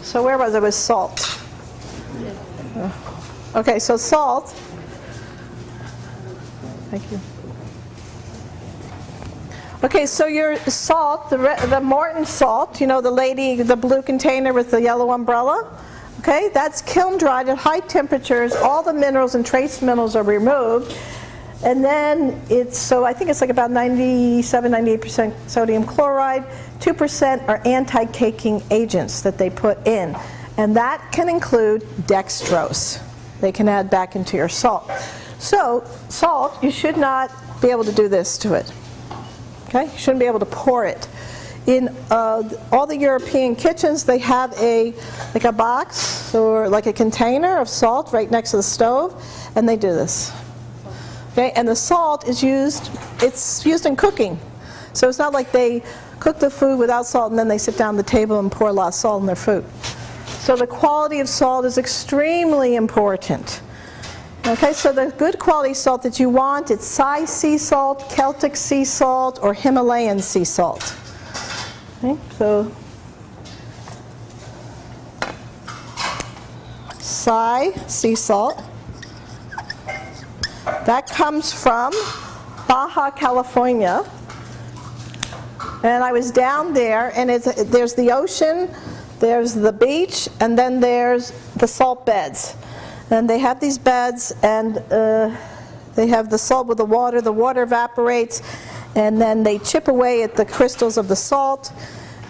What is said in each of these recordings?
So where was it with salt? Okay, so salt. Thank you. Okay, so your salt, the Morton salt, you know, the blue container with the yellow umbrella? Okay, that's kiln dried at high temperatures. All the minerals and trace minerals are removed. And then I think it's like about 97-98% sodium chloride. 2% are anti-caking agents that they put in. And that can include dextrose. They can add back into your salt. So, salt, you should not be able to do this to it. Okay? You shouldn't be able to pour it. In all the European kitchens, they have like a box or like a container of salt right next to the stove, and they do this. Okay? And the salt is it's used in cooking. So it's not like they cook the food without salt and then they sit down at the table and pour a lot of salt in their food. So the quality of salt is extremely important. Okay, so the good quality salt that you want, it's sea salt, Celtic sea salt, or Himalayan sea salt. Okay, so sea salt. That comes from Baja California. And I was down there, and there's the ocean, there's the beach, and then there's the salt beds. And they have these beds, and they have the salt with the water evaporates, and then they chip away at the crystals of the salt,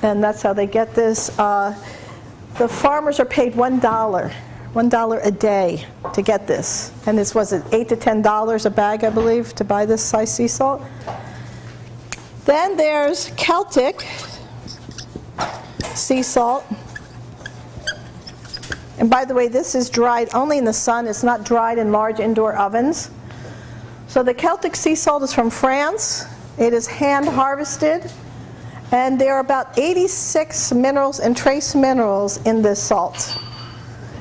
and that's how they get this. The farmers are paid $1 a day to get this. And this was $8 to $10 a bag, I believe, to buy this size sea salt. Then there's Celtic sea salt. And by the way, this is dried only in the sun. It's not dried in large indoor ovens. So the Celtic sea salt is from France. It is hand harvested. And there are about 86 minerals and trace minerals in this salt.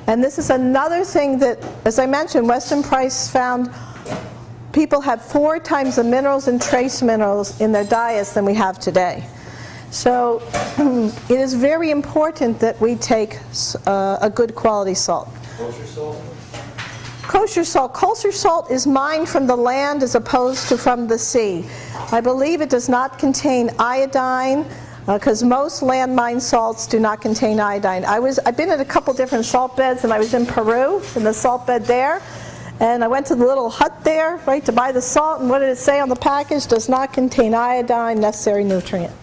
And this is another thing that, as I mentioned, Weston Price found people have 4 times the minerals and trace minerals in their diets than we have today. So it is very important that we take a good quality salt. Kosher salt? Kosher salt. Kosher salt is mined from the land as opposed to from the sea. I believe it does not contain iodine, because most land-mined salts do not contain iodine. I've been at a couple different salt beds, and I was in Peru, in the salt bed there, and I went to the little hut there, right, to buy the salt, and what did it say on the package? Does not contain iodine, necessary nutrient.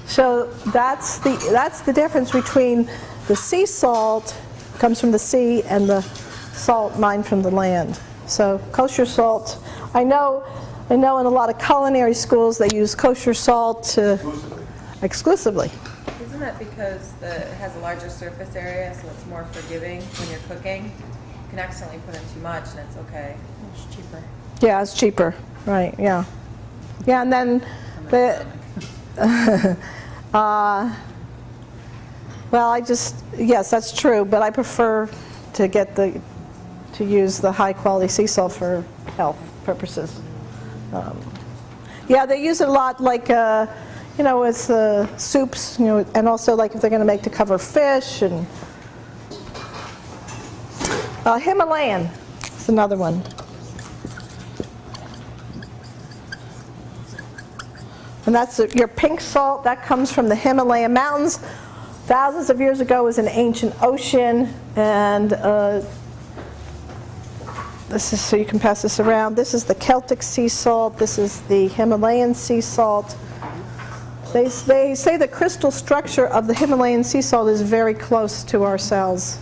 So that's the difference between the sea salt, comes from the sea, and the salt mined from the land. So kosher salt, I know in a lot of culinary schools they use kosher salt exclusively. Isn't that because it has a larger surface area, so it's more forgiving when you're cooking? You can accidentally put in too much and it's okay. It's cheaper. Yeah, it's cheaper. Right, yeah. Yeah, and then well, yes, that's true, but I prefer to use the high quality sea salt for health purposes. Yeah, they use it a lot, like with soups, and also like if they're going to make to cover fish, and Himalayan is another one. And that's your pink salt. That comes from the Himalayan mountains. Thousands of years ago, it was an ancient ocean, and this is, so you can pass this around. This is the Celtic sea salt. This is the Himalayan sea salt. They say the crystal structure of the Himalayan sea salt is very close to our cells.